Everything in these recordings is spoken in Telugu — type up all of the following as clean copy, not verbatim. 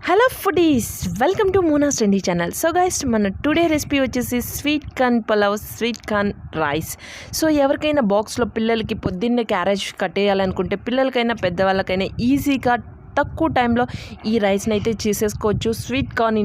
Hello foodies, welcome to Mona's trendy channel. So guys, మన టుడే రెసిపీ వచ్చేసి sweet corn pulao, sweet corn rice. So ఎవరికైనా బాక్స్లో పిల్లలకి పొద్దున్నే క్యారేజ్ కట్టేయాలనుకుంటే పిల్లలకైనా పెద్దవాళ్ళకైనా ఈజీగా తక్కువ టైంలో ఈ రైస్ని అయితే చేసేసుకోవచ్చు. స్వీట్ కార్న్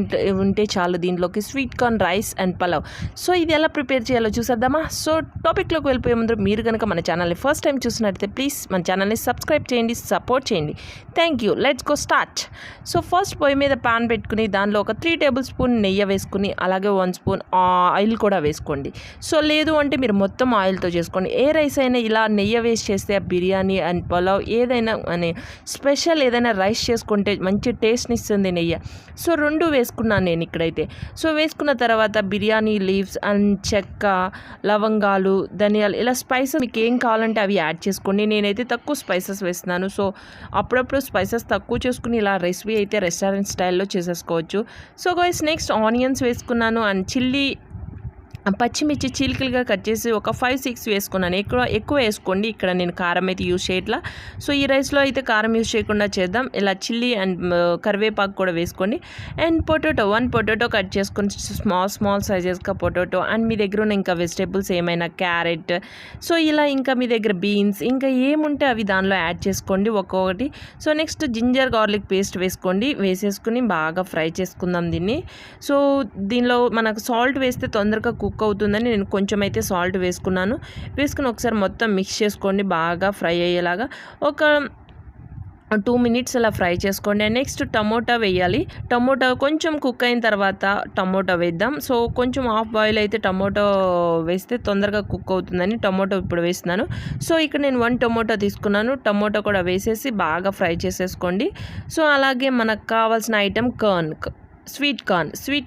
ఉంటే చాలు దీంట్లోకి. Sweet corn rice and pulao. So ఇది ఎలా ప్రిపేర్ చేయాలో చూసేద్దామా. సో టాపిక్లోకి వెళ్ళిపోయే ముందు మీరు కనుక మన ఛానల్ని ఫస్ట్ టైం చూసినట్టయితే ప్లీజ్ మన ఛానల్ని సబ్స్క్రైబ్ చేయండి, సపోర్ట్ చేయండి. Thank you. Let's go start. So first పొయ్యి మీద ప్యాన్ పెట్టుకుని దానిలో ఒక 3 టేబుల్ స్పూన్ నెయ్యి వేసుకుని అలాగే 1 స్పూన్ ఆయిల్ కూడా వేసుకోండి. సో లేదు అంటే మీరు మొత్తం ఆయిల్తో చేసుకోండి. ఏ రైస్ అయినా ఇలా నెయ్యి వేసి చేస్తే బిర్యానీ అండ్ పులావ్ ఏదైనా అని స్పెషల్ ఏదైనా రైస్ చేసుకుంటే మంచి టేస్ట్ని ఇస్తుంది నెయ్యి. సో 2 వేసుకున్నాను నేను ఇక్కడైతే. సో వేసుకున్న తర్వాత బిర్యానీ లీవ్స్ అండ్ చెక్క, లవంగాలు, ధనియాలు ఇలా స్పైసెస్ మీకు ఏం కావాలంటే అవి యాడ్ చేసుకోండి. నేనైతే తక్కువ స్పైసెస్ వేస్తున్నాను. సో అప్పుడప్పుడు స్పైసెస్ తక్కువ చేసుకుని ఇలా రెసిపీ అయితే రెస్టారెంట్ స్టైల్లో చేసేసుకోవచ్చు. సో గైస్, నెక్స్ట్ ఆనియన్స్ వేసుకున్నాను అండ్ పచ్చిమిర్చి చీలికలుగా కట్ చేసి ఒక 5-6 వేసుకున్నాను. ఎక్కువ వేసుకోండి. ఇక్కడ నేను కారం అయితే యూజ్ చేయట్లా. సో ఈ రైస్లో అయితే కారం యూజ్ చేయకుండా చేద్దాం. ఇలా చిల్లీ అండ్ కరివేపాకు కూడా వేసుకోండి. అండ్ పొటాటో 1 పొటాటో కట్ చేసుకొని స్మాల్ సైజెస్గా పొటాటో అండ్ మీ దగ్గర ఉన్న ఇంకా వెజిటేబుల్స్ ఏమైనా క్యారెట్, సో ఇలా ఇంకా మీ దగ్గర బీన్స్ ఇంకా ఏముంటే అవి దానిలో యాడ్ చేసుకోండి ఒక్కొక్కటి. So next ginger garlic paste వేసేసుకుని బాగా ఫ్రై చేసుకుందాం దీన్ని. సో దీనిలో మనకు సాల్ట్ వేస్తే తొందరగా కుక్ అవుతుందని నేను కొంచెం అయితే సాల్ట్ వేసుకుని ఒకసారి మొత్తం మిక్స్ చేసుకోండి బాగా ఫ్రై అయ్యేలాగా. ఒక 2 మినిట్స్ అలా ఫ్రై చేసుకోండి. నెక్స్ట్ టమోటా వేయాలి. టమోటా కొంచెం కుక్ అయిన తర్వాత టమోటా వేద్దాం. సో కొంచెం హాఫ్ బాయిల్ అయితే టమోటో వేస్తే తొందరగా కుక్ అవుతుందని టమోటో ఇప్పుడు వేస్తున్నాను. సో ఇక్కడ నేను 1 టమోటా తీసుకున్నాను. టమోటా కూడా వేసేసి బాగా ఫ్రై చేసేసుకోండి. సో అలాగే మనకు కావాల్సిన ఐటెం స్వీట్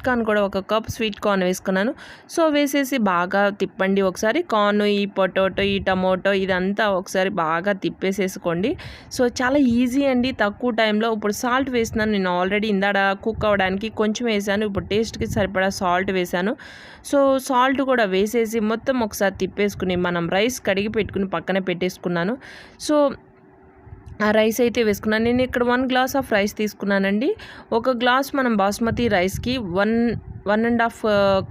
కార్న్ కూడా 1 కప్ స్వీట్ కార్న్ వేసుకున్నాను. సో వేసేసి బాగా తిప్పండి ఒకసారి. కార్న్, ఈ పొటాటో, ఈ టమోటో ఇదంతా ఒకసారి బాగా తిప్పేసేసుకోండి. సో చాలా ఈజీ అండి, తక్కువ టైంలో. ఇప్పుడు సాల్ట్ వేస్తున్నాను నేను ఆల్రెడీ. ఇందాడ కుక్ అవ్వడానికి కొంచెం వేసాను. ఇప్పుడు టేస్ట్కి సరిపడా సాల్ట్ వేసాను. సో సాల్ట్ కూడా వేసేసి మొత్తం ఒకసారి తిప్పేసుకుని మనం రైస్ కడిగి పెట్టుకుని పక్కన పెట్టేసుకున్నాను. సో ఆ రైస్ అయితే వేసుకున్నాను. నేను ఇక్కడ 1 గ్లాస్ ఆఫ్ రైస్ తీసుకున్నానండి. 1 గ్లాస్ మనం బాస్మతి రైస్కి 1.5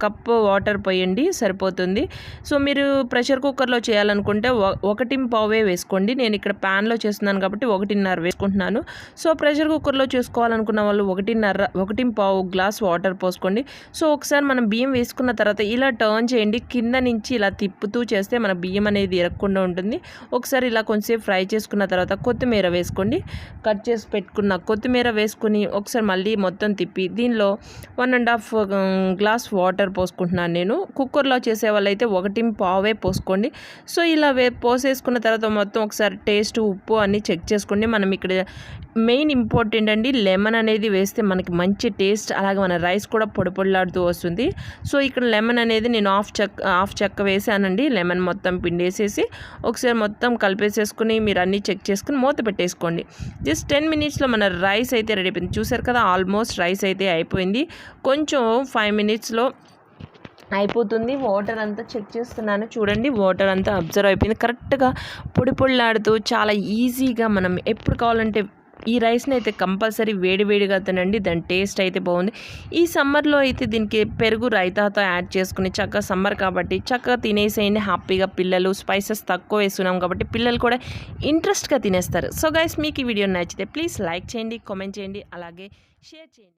కప్ వాటర్ పోయండి, సరిపోతుంది. సో మీరు ప్రెషర్ కుక్కర్లో చేయాలనుకుంటే 1.5 వేసుకోండి. నేను ఇక్కడ ప్యాన్లో చేస్తున్నాను కాబట్టి 1.5 వేసుకుంటున్నాను. సో ప్రెషర్ కుక్కర్లో చేసుకోవాలనుకున్న వాళ్ళు 1.5 గ్లాస్ వాటర్ పోసుకోండి. సో ఒకసారి మనం బియ్యం వేసుకున్న తర్వాత ఇలా టర్న్ చేయండి. కింద నుంచి ఇలా తిప్పుతూ చేస్తే మన బియ్యం అనేది ఇరగకుండా ఉంటుంది. ఒకసారి ఇలా కొంచెంసేపు ఫ్రై చేసుకున్న తర్వాత కొత్తిమీర వేసుకోండి. కట్ చేసి పెట్టుకున్న కొత్తిమీర వేసుకుని ఒకసారి మళ్ళీ మొత్తం తిప్పి దీనిలో 1.5 గ్లాస్ వాటర్ పోసుకుంటున్నాను నేను. కుక్కర్లో చేసే వాళ్ళైతే 1.5 పోసుకోండి. సో ఇలా పోసేసుకున్న తర్వాత మొత్తం ఒకసారి టేస్ట్, ఉప్పు అన్నీ చెక్ చేసుకోండి. మనం ఇక్కడ మెయిన్ ఇంపార్టెంట్ అండి, లెమన్ అనేది వేస్తే మనకి మంచి టేస్ట్, అలాగే మన రైస్ కూడా పొడిలాడుతూ వస్తుంది. సో ఇక్కడ లెమన్ అనేది నేను హాఫ్ చెక్క వేసానండి. లెమన్ మొత్తం పిండేసేసి ఒకసారి మొత్తం కలిపేసేసుకుని మీరు అన్నీ చెక్ చేసుకుని మూత పెట్టేసుకోండి. జస్ట్ 10 మినిట్స్లో మన రైస్ అయితే రెడీ అయిపోయింది. చూసారు కదా, ఆల్మోస్ట్ రైస్ అయితే అయిపోయింది. కొంచెం 5 మినిట్స్లో అయిపోతుంది. వాటర్ అంతా చెక్ చేస్తున్నాను, చూడండి వాటర్ అంతా అబ్జర్వ్ అయిపోయింది. కరెక్ట్గా పొడిలాడుతూ చాలా ఈజీగా మనం ఎప్పుడు కావాలంటే ఈ రైస్ని అయితే కంపల్సరీ వేడిగా తినండి. దాని టేస్ట్ అయితే బాగుంది. ఈ సమ్మర్లో అయితే దీనికి పెరుగు రైతాతో యాడ్ చేసుకుని చక్కగా, సమ్మర్ కాబట్టి చక్కగా తినేసేయండి హ్యాపీగా. పిల్లలు స్పైసెస్ తక్కువ వేస్తున్నాం కాబట్టి పిల్లలు కూడా ఇంట్రెస్ట్గా తినేస్తారు. సో గైస్, మీకు ఈ వీడియో నచ్చితే ప్లీజ్ లైక్ చేయండి, కామెంట్ చేయండి, అలాగే షేర్ చేయండి.